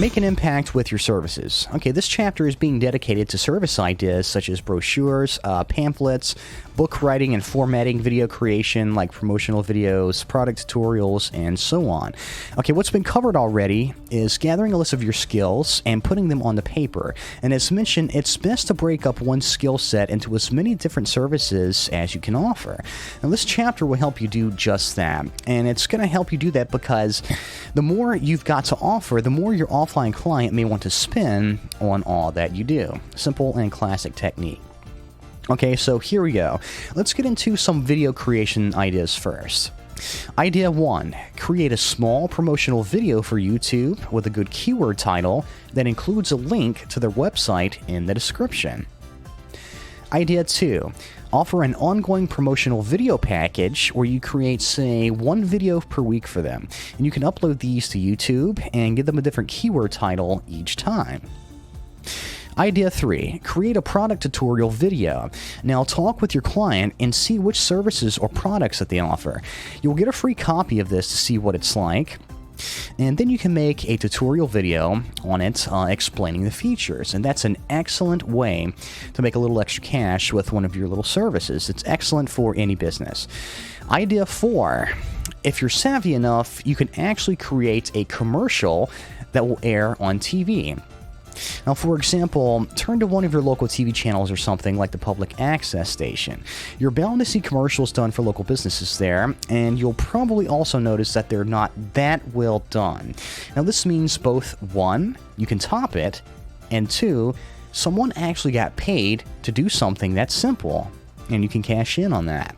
Make an impact with your services. Okay, this chapter is being dedicated to service ideas such as brochures, pamphlets, book writing and formatting, video creation like promotional videos, product tutorials, and so on. Okay, what's been covered already is gathering a list of your skills and putting them on the paper. And as mentioned, it's best to break up one skill set into as many different services as you can offer. Now, this chapter will help you do just that. And it's going to help you do that because the more you've got to offer, the more your offline client may want to spend on all that you do. Simple and classic technique. Okay, so here we go. Let's get into some video creation ideas first. Idea 1. Create a small promotional video for YouTube with a good keyword title that includes a link to their website in the description. Idea 2. Offer an ongoing promotional video package where you create, say, one video per week for them, and you can upload these to YouTube and give them a different keyword title each time. Idea 3. Create a product tutorial video. Now talk with your client and see which services or products that they offer. You'll get a free copy of this to see what it's like. And then you can make a tutorial video on it explaining the features. And that's an excellent way to make a little extra cash with one of your little services. It's excellent for any business. Idea 4. If you're savvy enough, you can actually create a commercial that will air on TV. Now, for example, turn to one of your local TV channels or something like the public access station. You're bound to see commercials done for local businesses there, and you'll probably also notice that they're not that well done. Now, this means both 1, you can top it, and 2, someone actually got paid to do something that's simple, and you can cash in on that.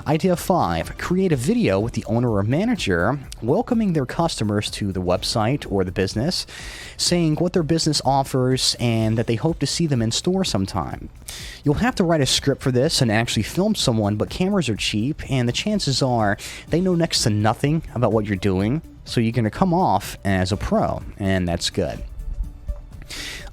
Idea 5. Create a video with the owner or manager welcoming their customers to the website or the business, saying what their business offers and that they hope to see them in store sometime. You'll have to write a script for this and actually film someone, but cameras are cheap and the chances are they know next to nothing about what you're doing, so you're going to come off as a pro, and that's good.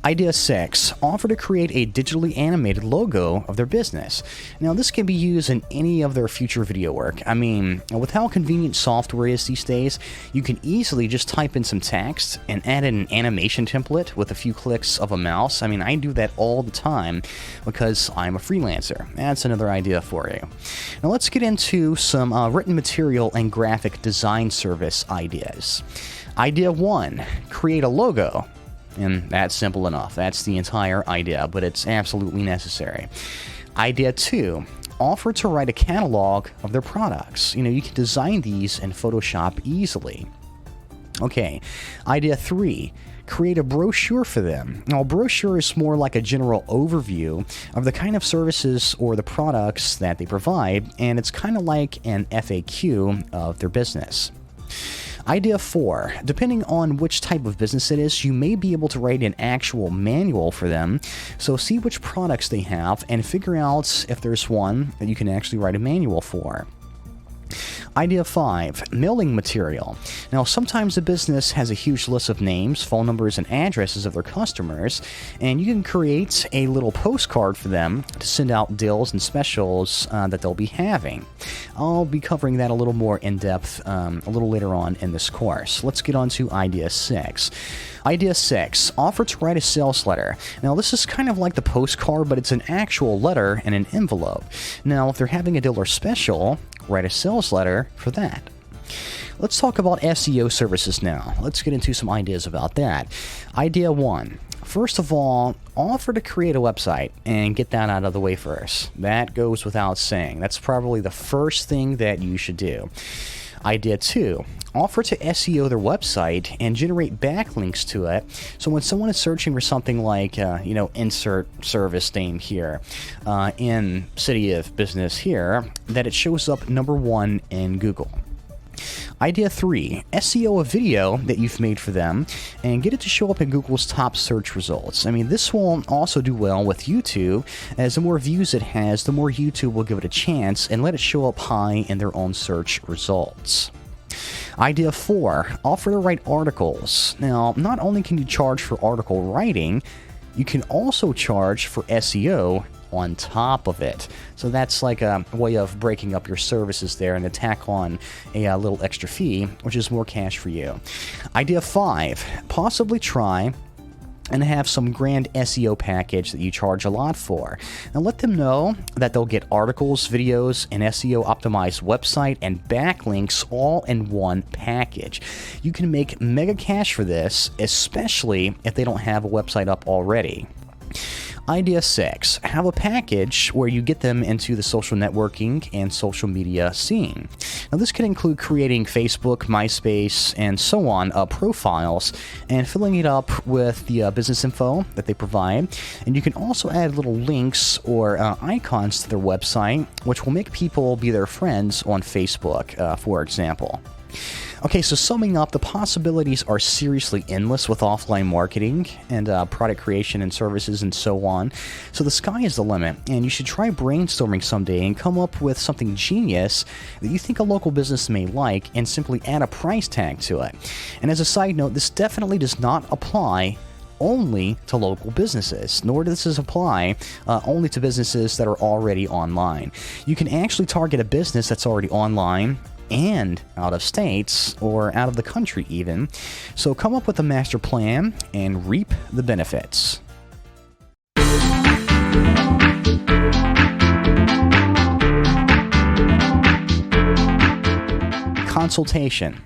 Idea 6. Offer to create a digitally animated logo of their business. Now, this can be used in any of their future video work. I mean, with how convenient software is these days, you can easily just type in some text and add in an animation template with a few clicks of a mouse. I mean, I do that all the time because I'm a freelancer. That's another idea for you. Now, let's get into some written material and graphic design service ideas. Idea 1. Create a logo. And that's simple enough. That's the entire idea, but it's absolutely necessary. Idea 2. Offer to write a catalog of their products. You can design these in Photoshop easily. Okay. Idea 3. Create a brochure for them. Now, a brochure is more like a general overview of the kind of services or the products that they provide, and it's kind of like an FAQ of their business. Idea 4. Depending on which type of business it is, you may be able to write an actual manual for them. So see which products they have and figure out if there's one that you can actually write a manual for. Idea 5. Mailing material. Now, sometimes a business has a huge list of names, phone numbers, and addresses of their customers, and you can create a little postcard for them to send out deals and specials that they'll be having. I'll be covering that a little more in depth a little later on in this course. Let's get on to Idea 6. Idea 6. Offer to write a sales letter. Now, this is kind of like the postcard, but it's an actual letter in an envelope. Now, if they're having a deal or special, write a sales letter for that. Let's talk about SEO services now. Let's get into some ideas about that. Idea 1. First of all, offer to create a website and get that out of the way first. That goes without saying. That's probably the first thing that you should do. Idea 2. Offer to SEO their website and generate backlinks to it. So when someone is searching for something like, insert service name here, in city of business here, that it shows up number 1 in Google. Idea 3. SEO a video that you've made for them and get it to show up in Google's top search results. I mean, this will also do well with YouTube, as the more views it has, the more YouTube will give it a chance and let it show up high in their own search results. Idea 4. Offer to write articles. Now, not only can you charge for article writing, you can also charge for SEO on top of it. So that's like a way of breaking up your services there and to tack on a little extra fee, which is more cash for you. Idea 5, possibly try and have some grand SEO package that you charge a lot for. Now let them know that they'll get articles, videos, an SEO optimized website, and backlinks all in one package. You can make mega cash for this, especially if they don't have a website up already. Idea 6, have a package where you get them into the social networking and social media scene. Now this could include creating Facebook, MySpace, and so on profiles and filling it up with the business info that they provide. And you can also add little links or icons to their website, which will make people be their friends on Facebook, for example. Okay, so summing up, the possibilities are seriously endless with offline marketing and product creation and services and so on. So the sky is the limit, and you should try brainstorming someday and come up with something genius that you think a local business may like and simply add a price tag to it. And as a side note, this definitely does not apply only to local businesses, nor does this apply only to businesses that are already online. You can actually target a business that's already online and out of states or out of the country even. So come up with a master plan and reap the benefits. Consultation.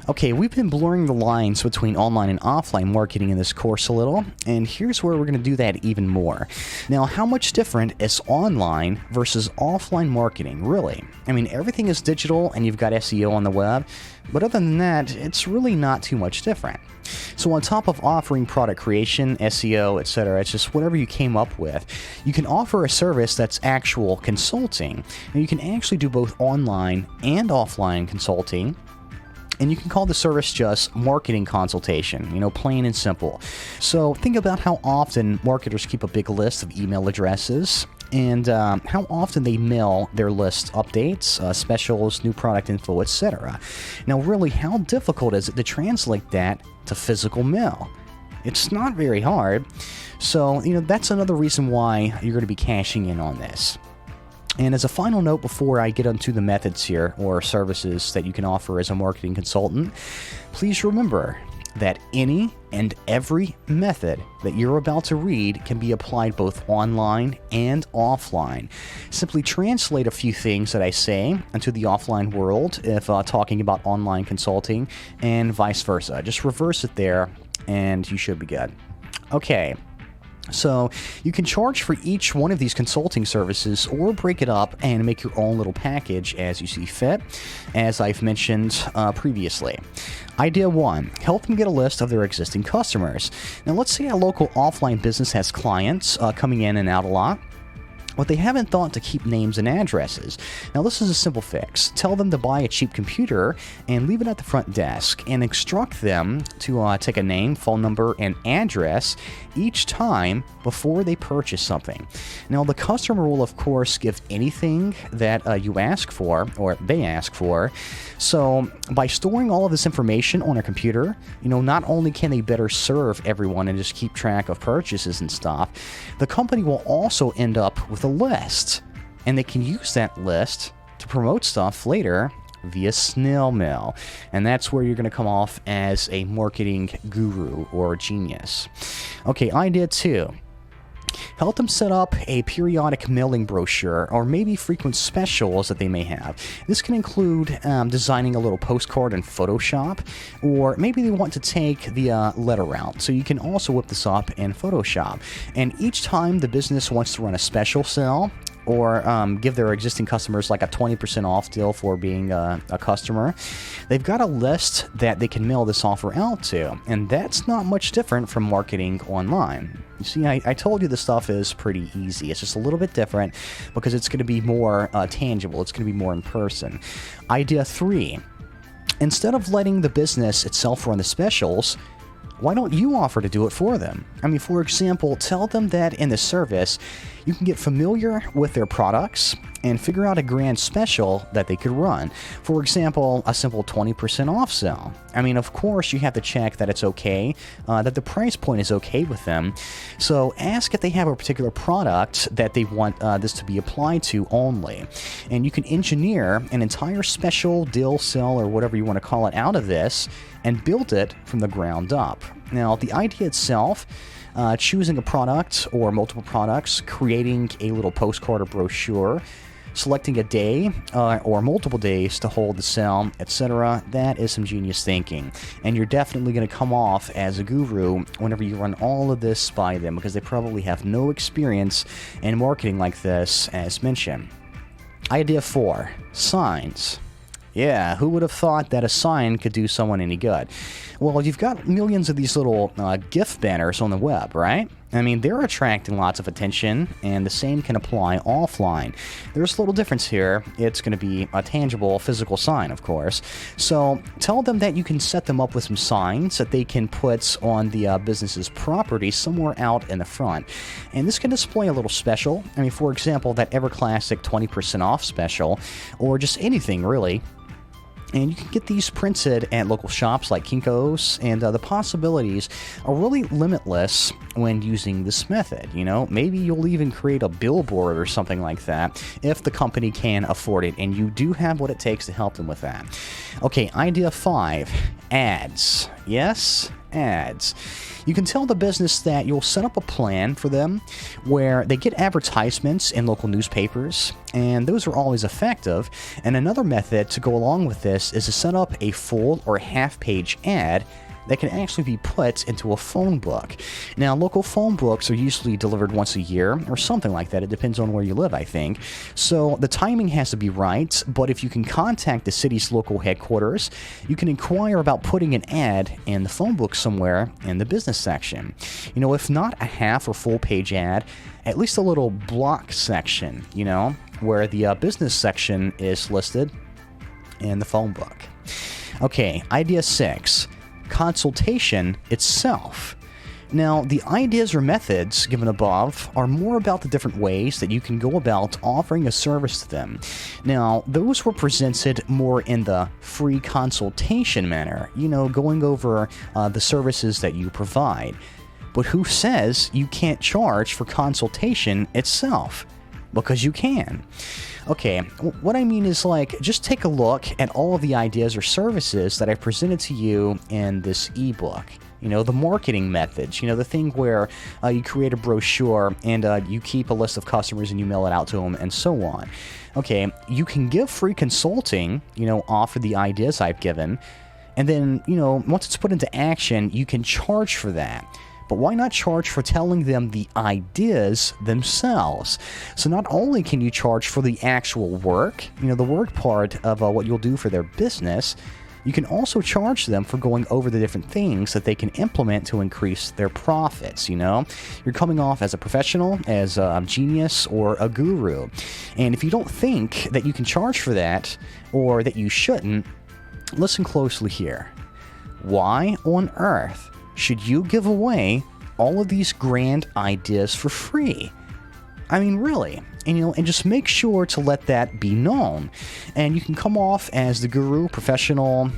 Okay, we've been blurring the lines between online and offline marketing in this course a little, and here's where we're going to do that even more. Now, how much different is online versus offline marketing, really? I mean, everything is digital and you've got SEO on the web, but other than that, it's really not too much different. So on top of offering product creation, SEO, etc., it's just whatever you came up with, you can offer a service that's actual consulting. Now, you can actually do both online and offline consulting. And you can call the service just marketing consultation, plain and simple. So think about how often marketers keep a big list of email addresses and how often they mail their list updates, specials, new product info, etc. Now, really, how difficult is it to translate that to physical mail? It's not very hard. So, that's another reason why you're going to be cashing in on this. And as a final note before I get onto the methods here, or services that you can offer as a marketing consultant, please remember that any and every method that you're about to read can be applied both online and offline. Simply translate a few things that I say into the offline world if talking about online consulting, and vice versa. Just reverse it there, and you should be good. Okay. So you can charge for each one of these consulting services or break it up and make your own little package as you see fit, as I've mentioned previously. Idea 1, help them get a list of their existing customers. Now let's say a local offline business has clients coming in and out a lot, but they haven't thought to keep names and addresses. Now this is a simple fix. Tell them to buy a cheap computer and leave it at the front desk, and instruct them to take a name, phone number, and address each time before they purchase something. Now the customer will of course give anything that you ask for, or they ask for. So by storing all of this information on a computer, not only can they better serve everyone and just keep track of purchases and stuff, the company will also end up with a list, and they can use that list to promote stuff later via snail mail. And that's where you're going to come off as a marketing guru or genius. Okay, idea 2. Help them set up a periodic mailing brochure or maybe frequent specials that they may have. This can include designing a little postcard in Photoshop, or maybe they want to take the letter route. So you can also whip this up in Photoshop. And each time the business wants to run a special sale, or give their existing customers like a 20% off deal for being a customer, they've got a list that they can mail this offer out to. And that's not much different from marketing online. You see, I told you this stuff is pretty easy. It's just a little bit different because it's going to be more tangible. It's going to be more in person. Idea 3. Instead of letting the business itself run the specials, why don't you offer to do it for them? I mean, for example, tell them that in the service, You can get familiar with their products and figure out a grand special that they could run. For example, a simple 20% off sale. I mean, of course, you have to check that it's okay, that the price point is okay with them. So ask if they have a particular product that they want this to be applied to only. And you can engineer an entire special deal, sale, or whatever you want to call it out of this and build it from the ground up. Now, the idea itself, choosing a product or multiple products, creating a little postcard or brochure, selecting a day or multiple days to hold the sale, etc. That is some genius thinking. And you're definitely going to come off as a guru whenever you run all of this by them, because they probably have no experience in marketing like this, as mentioned. Idea 4, signs. Yeah, who would have thought that a sign could do someone any good? Well, you've got millions of these little gift banners on the web, right? I mean, they're attracting lots of attention, and the same can apply offline. There's a little difference here. It's going to be a tangible, physical sign, of course. So tell them that you can set them up with some signs that they can put on the business's property somewhere out in the front. And this can display a little special. I mean, for example, that ever-classic 20% off special, or just anything, really. And you can get these printed at local shops like Kinko's, and the possibilities are really limitless when using this method. You know, maybe you'll even create a billboard or something like that if the company can afford it, and you do have what it takes to help them with that. Okay, idea 5, ads. Yes, ads. You can tell the business that you'll set up a plan for them where they get advertisements in local newspapers, and those are always effective. And another method to go along with this is to set up a full or half-page ad that can actually be put into a phone book. Now, local phone books are usually delivered once a year or something like that. It depends on where you live, I think. So the timing has to be right, but if you can contact the city's local headquarters, you can inquire about putting an ad in the phone book somewhere in the business section. You know, if not a half or full page ad, at least a little block section, you know, where the business section is listed in the phone book. Okay, idea 6. Consultation itself. Now, the ideas or methods given above are more about the different ways that you can go about offering a service to them. Now, those were presented more in the free consultation manner, you know, going over the services that you provide. But who says you can't charge for consultation itself? Because you can. Okay, what I mean is, like, just take a look at all of the ideas or services that I've presented to you in this ebook. You know, the marketing methods, you know, the thing where you create a brochure and you keep a list of customers and you mail it out to them and so on. Okay, you can give free consulting, you know, offer the ideas I've given, and then, you know, once it's put into action, you can charge for that. But why not charge for telling them the ideas themselves? So not only can you charge for the actual work, you know, the work part of what you'll do for their business, you can also charge them for going over the different things that they can implement to increase their profits, you know? You're coming off as a professional, as a genius, or a guru. And if you don't think that you can charge for that, or that you shouldn't, listen closely here. Why on earth should you give away all of these grand ideas for free? I mean, really. And, you know, and just make sure to let that be known. And you can come off as the guru, professional,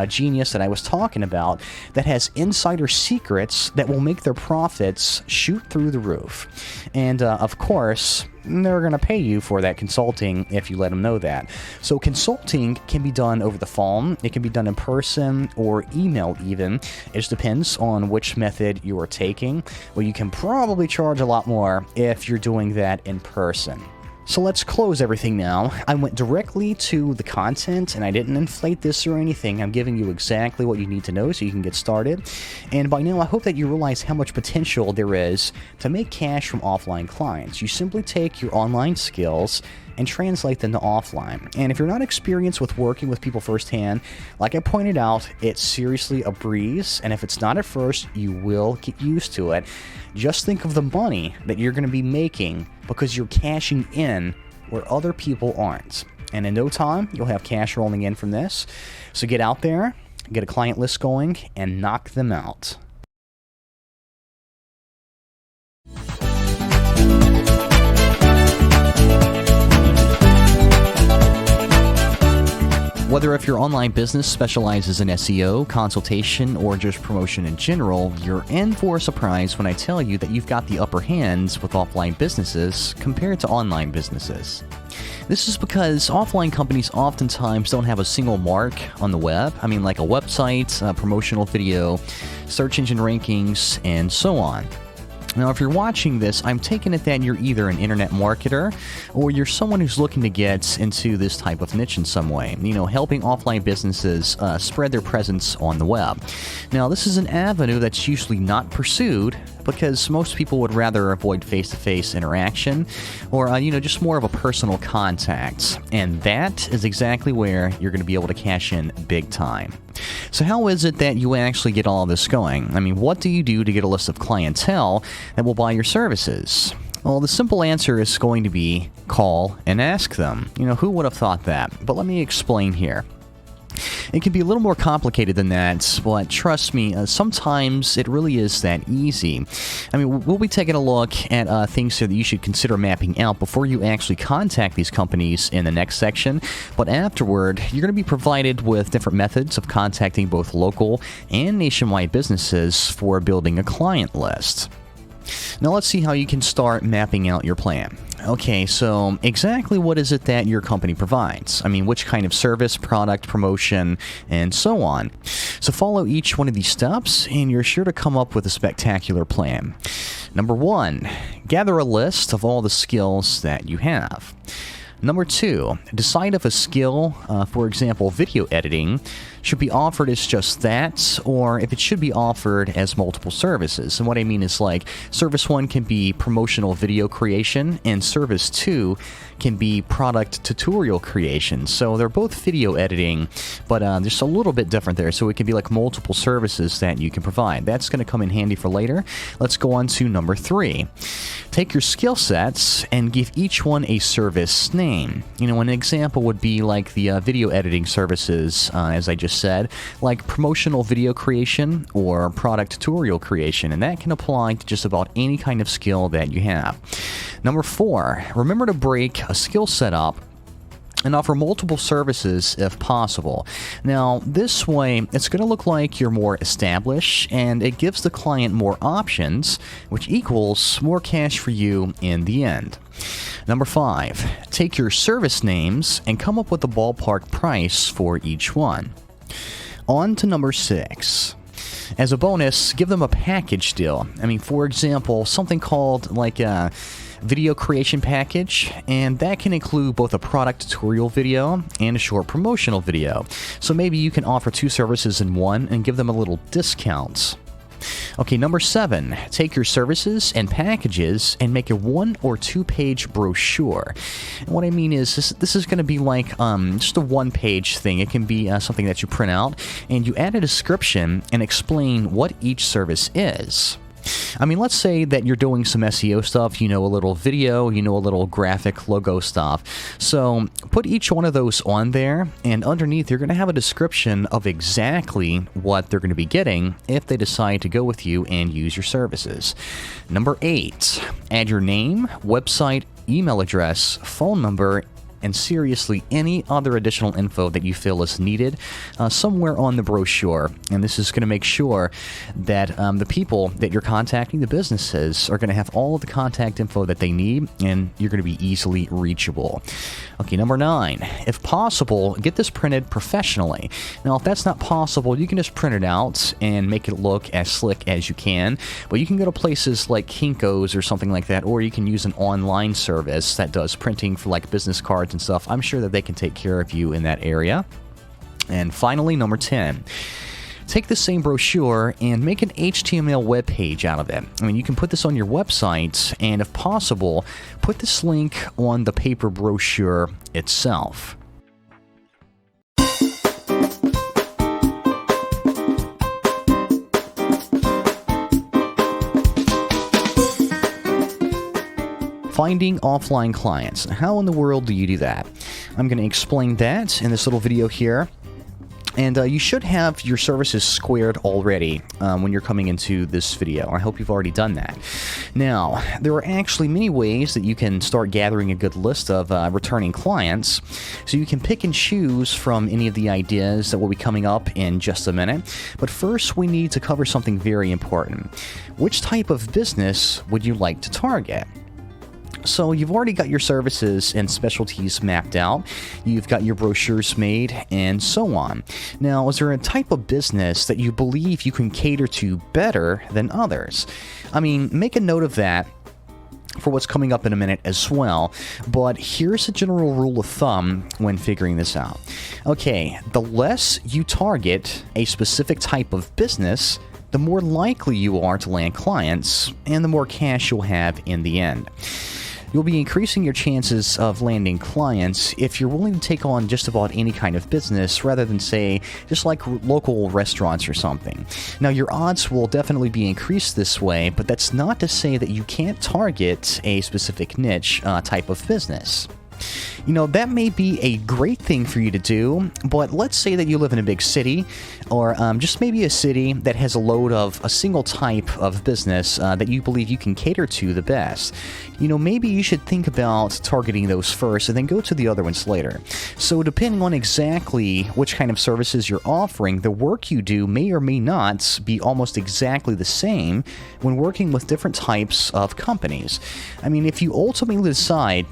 genius that I was talking about, that has insider secrets that will make their profits shoot through the roof. And, of course, they're going to pay you for that consulting if you let them know that. So consulting can be done over the phone. It can be done in person or email even. It just depends on which method you are taking. Well, you can probably charge a lot more if you're doing that in person. So let's close everything now. I went directly to the content, and I didn't inflate this or anything. I'm giving you exactly what you need to know so you can get started. And by now, I hope that you realize how much potential there is to make cash from offline clients. You simply take your online skills and translate them to offline. And if you're not experienced with working with people firsthand, like I pointed out, it's seriously a breeze. And if it's not at first, you will get used to it. Just think of the money that you're going to be making because you're cashing in where other people aren't. And in no time, you'll have cash rolling in from this. So get out there, get a client list going, and knock them out. Whether if your online business specializes in SEO, consultation, or just promotion in general, you're in for a surprise when I tell you that you've got the upper hands with offline businesses compared to online businesses. This is because offline companies oftentimes don't have a single mark on the web. I mean, like a website, a promotional video, search engine rankings, and so on. Now, if you're watching this, I'm taking it that you're either an internet marketer or you're someone who's looking to get into this type of niche in some way, helping offline businesses spread their presence on the web. Now, this is an avenue that's usually not pursued because most people would rather avoid face-to-face interaction or, just more of a personal contact. And that is exactly where you're going to be able to cash in big time. So how is it that you actually get all this going? I mean, what do you do to get a list of clientele that will buy your services? Well, the simple answer is going to be call and ask them. Who would have thought that? But let me explain here. It can be a little more complicated than that, but trust me, sometimes it really is that easy. I mean, we'll be taking a look at things here that you should consider mapping out before you actually contact these companies in the next section. But afterward, you're going to be provided with different methods of contacting both local and nationwide businesses for building a client list. Now let's see how you can start mapping out your plan. Okay, so exactly what is it that your company provides? I mean, which kind of service, product, promotion, and so on. So follow each one of these steps, and you're sure to come up with a spectacular plan. Number 1, gather a list of all the skills that you have. Number 2, decide if a skill, for example, video editing, should be offered as just that, or if it should be offered as multiple services. And what I mean is, like, Service 1 can be promotional video creation, and Service 2 can be product tutorial creation. So they're both video editing, but just a little bit different there. So it can be like multiple services that you can provide. That's going to come in handy for later. Let's go on to number 3. Take your skill sets and give each one a service name. An example would be like the video editing services, as I just said, like promotional video creation or product tutorial creation, and that can apply to just about any kind of skill that you have. Number 4, remember to break a skill set up and offer multiple services if possible. Now, this way, it's going to look like you're more established, and it gives the client more options, which equals more cash for you in the end. Number 5, take your service names and come up with a ballpark price for each one. On to number 6. As a bonus, give them a package deal. I mean, for example, something called like a video creation package, and that can include both a product tutorial video and a short promotional video. So maybe you can offer 2 services in one and give them a little discount. Okay, number 7, take your services and packages and make a 1 or 2 page brochure. And what I mean is this is going to be like just a 1-page thing. It can be something that you print out and you add a description and explain what each service is. I mean, let's say that you're doing some SEO stuff, a little video, a little graphic logo stuff. So put each one of those on there, and underneath you're going to have a description of exactly what they're going to be getting if they decide to go with you and use your services. Number 8, add your name, website, email address, phone number, and seriously any other additional info that you feel is needed somewhere on the brochure. And this is going to make sure that the people that you're contacting, the businesses, are going to have all of the contact info that they need, and you're going to be easily reachable. Okay, number 9, if possible, get this printed professionally. Now, if that's not possible, you can just print it out and make it look as slick as you can, but you can go to places like Kinko's or something like that, or you can use an online service that does printing for like business cards and stuff. I'm sure that they can take care of you in that area. And finally, number 10, take the same brochure and make an HTML web page out of it. I mean, you can put this on your website, and if possible, put this link on the paper brochure itself. Finding offline clients. How in the world do you do that? I'm going to explain that in this little video here. And you should have your services squared already when you're coming into this video. I hope you've already done that. Now, there are actually many ways that you can start gathering a good list of returning clients. So you can pick and choose from any of the ideas that will be coming up in just a minute. But first, we need to cover something very important. Which type of business would you like to target? So you've already got your services and specialties mapped out, you've got your brochures made, and so on. Now, is there a type of business that you believe you can cater to better than others? I mean, make a note of that for what's coming up in a minute as well, but here's a general rule of thumb when figuring this out. Okay, the less you target a specific type of business, the more likely you are to land clients, and the more cash you'll have in the end. You'll be increasing your chances of landing clients if you're willing to take on just about any kind of business rather than, say, just like local restaurants or something. Now, your odds will definitely be increased this way, but that's not to say that you can't target a specific niche type of business. You know, that may be a great thing for you to do, but let's say that you live in a big city, or just maybe a city that has a load of a single type of business that you believe you can cater to the best. You know, maybe you should think about targeting those first and then go to the other ones later. So depending on exactly which kind of services you're offering, the work you do may or may not be almost exactly the same when working with different types of companies. I mean, if you ultimately decide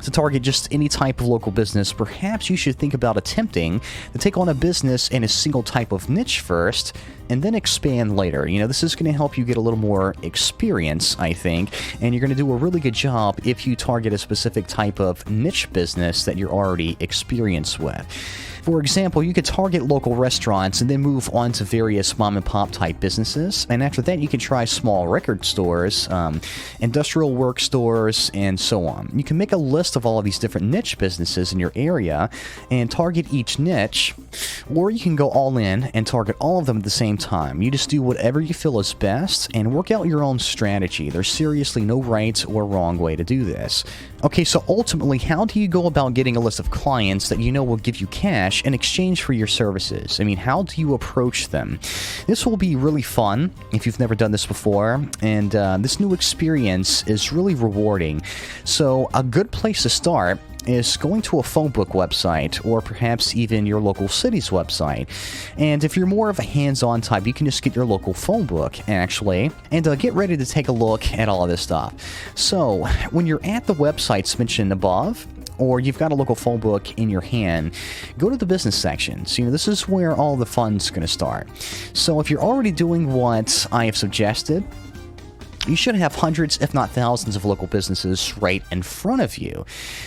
to target just any type of local business, perhaps you should think about attempting to take on a business in a single type of niche first, and then expand later. You know, this is going to help you get a little more experience, I think, and you're going to do a really good job if you target a specific type of niche business that you're already experienced with. For example, you could target local restaurants and then move on to various mom-and-pop type businesses, and after that you can try small record stores, industrial work stores, and so on. You can make a list of all of these different niche businesses in your area and target each niche, or you can go all in and target all of them at the same time. You just do whatever you feel is best and work out your own strategy. There's seriously no right or wrong way to do this. Okay, so ultimately, how do you go about getting a list of clients that you know will give you cash in exchange for your services? I mean, how do you approach them? This will be really fun if you've never done this before, and this new experience is really rewarding. So a good place to start is going to a phone book website, or perhaps even your local city's website. And if you're more of a hands-on type, you can just get your local phone book, actually, and get ready to take a look at all of this stuff. So when you're at the websites mentioned above, or you've got a local phone book in your hand, go to the business section. So, you know, this is where all the fun's going to start. So if you're already doing what I have suggested, you should have hundreds, if not thousands, of local businesses right in front of you.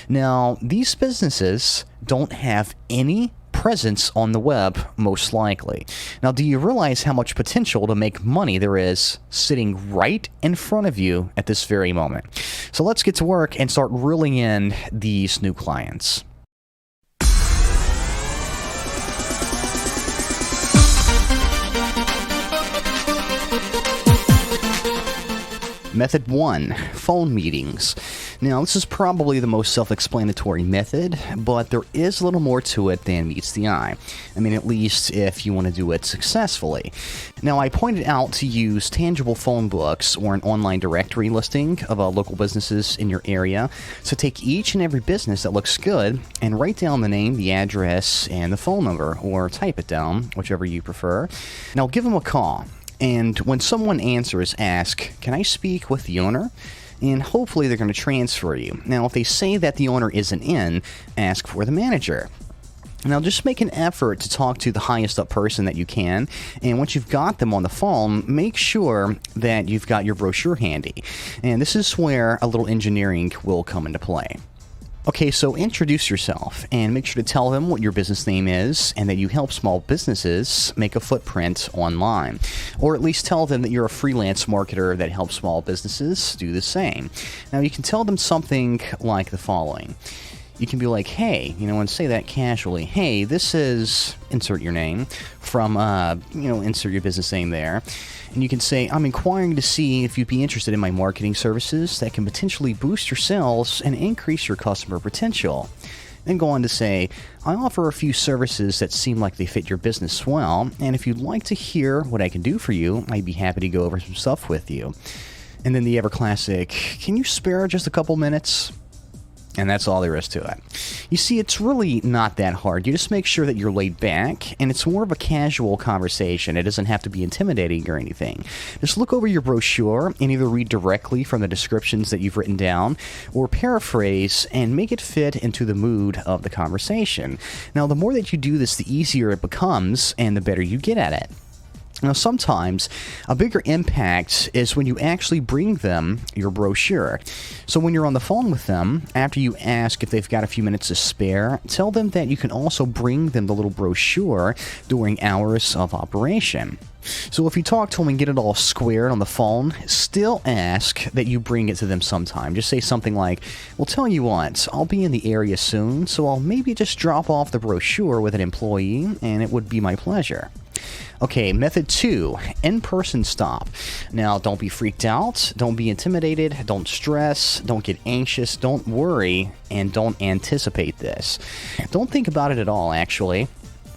Now, these businesses don't have any presence on the web, most likely. Now, do you realize how much potential to make money there is sitting right in front of you at this very moment? So let's get to work and start reeling in these new clients. Method 1, phone meetings. Now, this is probably the most self-explanatory method, but there is a little more to it than meets the eye. I mean, at least if you want to do it successfully. Now, I pointed out to use tangible phone books or an online directory listing of local businesses in your area. So take each and every business that looks good and write down the name, the address, and the phone number, or type it down, whichever you prefer. Now, give them a call. And when someone answers, ask, "Can I speak with the owner?" And hopefully they're going to transfer you. Now, if they say that the owner isn't in, ask for the manager. Now, just make an effort to talk to the highest up person that you can, and once you've got them on the phone, make sure that you've got your brochure handy. And this is where a little engineering will come into play. Okay, so introduce yourself and make sure to tell them what your business name is and that you help small businesses make a footprint online. Or at least tell them that you're a freelance marketer that helps small businesses do the same. Now, you can tell them something like the following. You can be like, "Hey," and say that casually, "Hey, this is," insert your name, from, insert your business name there. And you can say, "I'm inquiring to see if you'd be interested in my marketing services that can potentially boost your sales and increase your customer potential." Then go on to say, I offer a few services that seem like they fit your business well, and if you'd like to hear what I can do for you, I'd be happy to go over some stuff with you. And then the ever classic, can you spare just a couple minutes? And that's all there is to it. You see, it's really not that hard. You just make sure that you're laid back, and it's more of a casual conversation. It doesn't have to be intimidating or anything. Just look over your brochure and either read directly from the descriptions that you've written down, or paraphrase and make it fit into the mood of the conversation. Now, the more that you do this, the easier it becomes, and the better you get at it. Now, sometimes a bigger impact is when you actually bring them your brochure. So when you're on the phone with them, after you ask if they've got a few minutes to spare, tell them that you can also bring them the little brochure during hours of operation. So if you talk to them and get it all squared on the phone, still ask that you bring it to them sometime. Just say something like, well, tell you what, I'll be in the area soon, so I'll maybe just drop off the brochure with an employee, and it would be my pleasure. Okay, method 2, in-person stop. Now, don't be freaked out, don't be intimidated, don't stress, don't get anxious, don't worry, and don't anticipate this. Don't think about it at all, actually.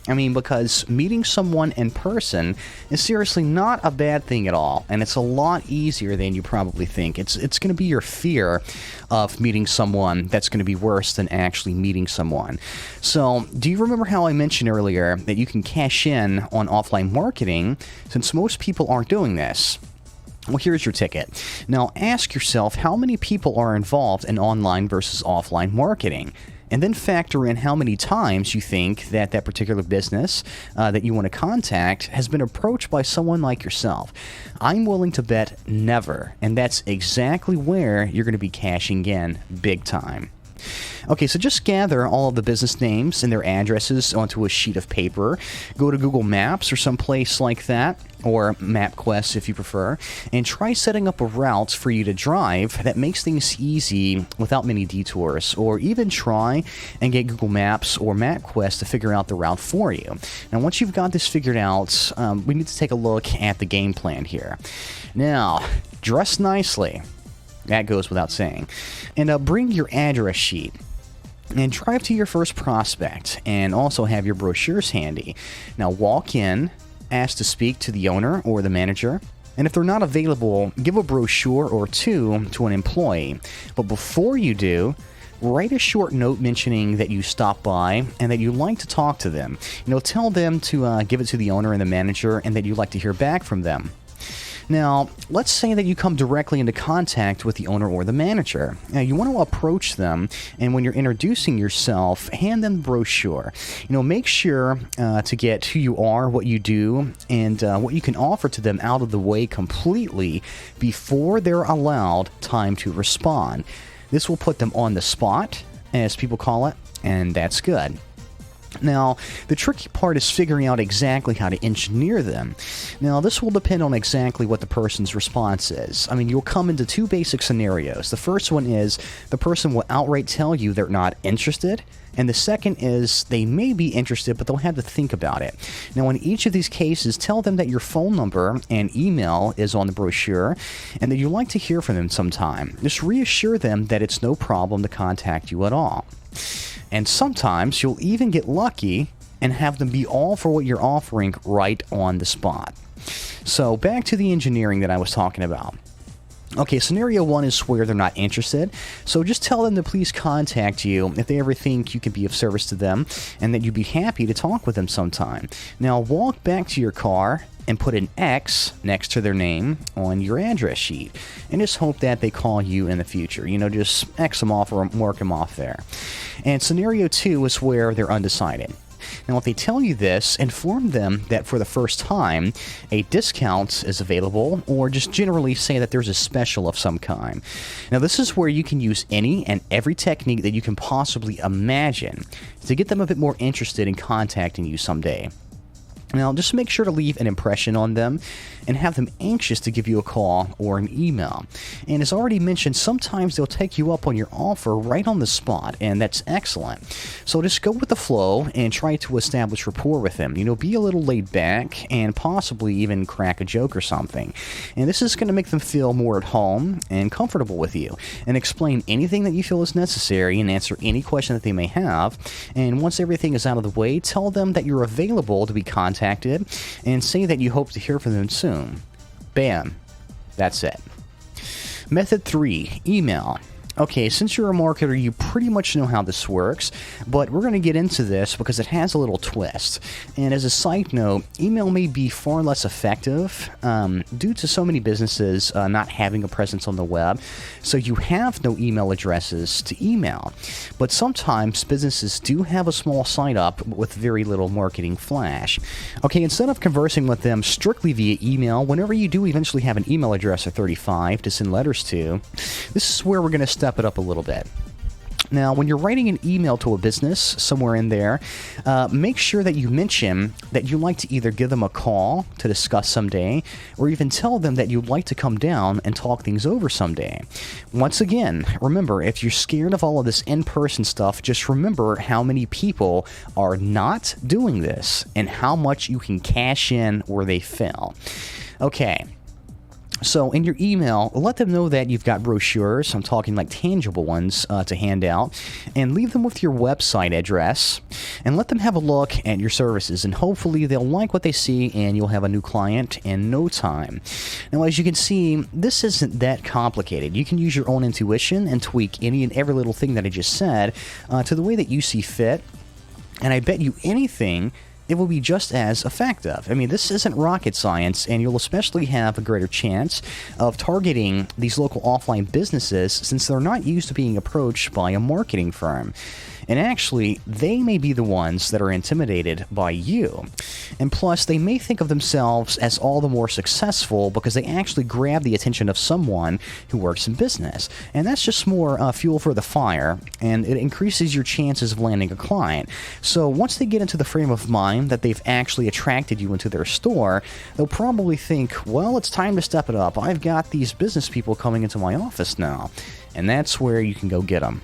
I mean, because meeting someone in person is seriously not a bad thing at all, and it's a lot easier than you probably think. It's going to be your fear of meeting someone that's going to be worse than actually meeting someone. So, do you remember how I mentioned earlier that you can cash in on offline marketing since most people aren't doing this? Well, here's your ticket. Now, ask yourself how many people are involved in online versus offline marketing. And then factor in how many times you think that that particular business that you want to contact has been approached by someone like yourself. I'm willing to bet never, and that's exactly where you're going to be cashing in big time. Okay, so just gather all of the business names and their addresses onto a sheet of paper. Go to Google Maps or someplace like that, or MapQuest if you prefer, and try setting up a route for you to drive that makes things easy without many detours, or even try and get Google Maps or MapQuest to figure out the route for you. Now, once you've got this figured out, we need to take a look at the game plan here. Now, dress nicely. That goes without saying. And bring your address sheet. And drive to your first prospect, and also have your brochures handy. Now walk in, ask to speak to the owner or the manager, and if they're not available, give a brochure or two to an employee. But before you do, write a short note mentioning that you stopped by and that you'd like to talk to them. Tell them to give it to the owner and the manager, and that you'd like to hear back from them. Now, let's say that you come directly into contact with the owner or the manager. Now, you want to approach them, and when you're introducing yourself, hand them the brochure. Make sure to get who you are, what you do, and what you can offer to them out of the way completely before they're allowed time to respond. This will put them on the spot, as people call it, and that's good. Now, the tricky part is figuring out exactly how to engineer them. Now, this will depend on exactly what the person's response is. I mean, you'll come into two basic scenarios. The first one is the person will outright tell you they're not interested, and the second is they may be interested, but they'll have to think about it. Now, in each of these cases, tell them that your phone number and email is on the brochure, and that you'd like to hear from them sometime. Just reassure them that it's no problem to contact you at all. And sometimes you'll even get lucky and have them be all for what you're offering right on the spot. So back to the engineering that I was talking about. Okay, scenario 1 is where they're not interested, so just tell them to please contact you if they ever think you can be of service to them, and that you'd be happy to talk with them sometime. Now walk back to your car and put an X next to their name on your address sheet, and just hope that they call you in the future. Just X them off or mark them off there. And scenario 2 is where they're undecided. Now, if they tell you this, inform them that for the first time, a discount is available, or just generally say that there's a special of some kind. Now, this is where you can use any and every technique that you can possibly imagine to get them a bit more interested in contacting you someday. Now, just make sure to leave an impression on them and have them anxious to give you a call or an email. And as already mentioned, sometimes they'll take you up on your offer right on the spot, and that's excellent. So just go with the flow and try to establish rapport with them. Be a little laid back and possibly even crack a joke or something. And this is going to make them feel more at home and comfortable with you. And explain anything that you feel is necessary and answer any question that they may have. And once everything is out of the way, tell them that you're available to be contacted and say that you hope to hear from them soon. Bam. That's it. Method 3, email. Okay, since you're a marketer, you pretty much know how this works, but we're going to get into this because it has a little twist. And as a side note, email may be far less effective due to so many businesses not having a presence on the web, so you have no email addresses to email. But sometimes businesses do have a small site up with very little marketing flash. Okay, instead of conversing with them strictly via email, whenever you do eventually have an email address or 35 to send letters to, this is where we're going to step it up a little bit. Now, when you're writing an email to a business somewhere in there, make sure that you mention that you'd like to either give them a call to discuss someday, or even tell them that you'd like to come down and talk things over someday. Once again, remember, if you're scared of all of this in-person stuff, just remember how many people are not doing this and how much you can cash in where they fail. Okay. So in your email, let them know that you've got brochures, I'm talking like tangible ones, to hand out, and leave them with your website address, and let them have a look at your services, and hopefully they'll like what they see, and you'll have a new client in no time. Now, as you can see, this isn't that complicated. You can use your own intuition and tweak any and every little thing that I just said to the way that you see fit, and I bet you anything it will be just as effective. I mean, this isn't rocket science, and you'll especially have a greater chance of targeting these local offline businesses since they're not used to being approached by a marketing firm. And actually, they may be the ones that are intimidated by you. And plus, they may think of themselves as all the more successful because they actually grab the attention of someone who works in business. And that's just more fuel for the fire, and it increases your chances of landing a client. So once they get into the frame of mind that they've actually attracted you into their store, they'll probably think, well, it's time to step it up. I've got these business people coming into my office now. And that's where you can go get them.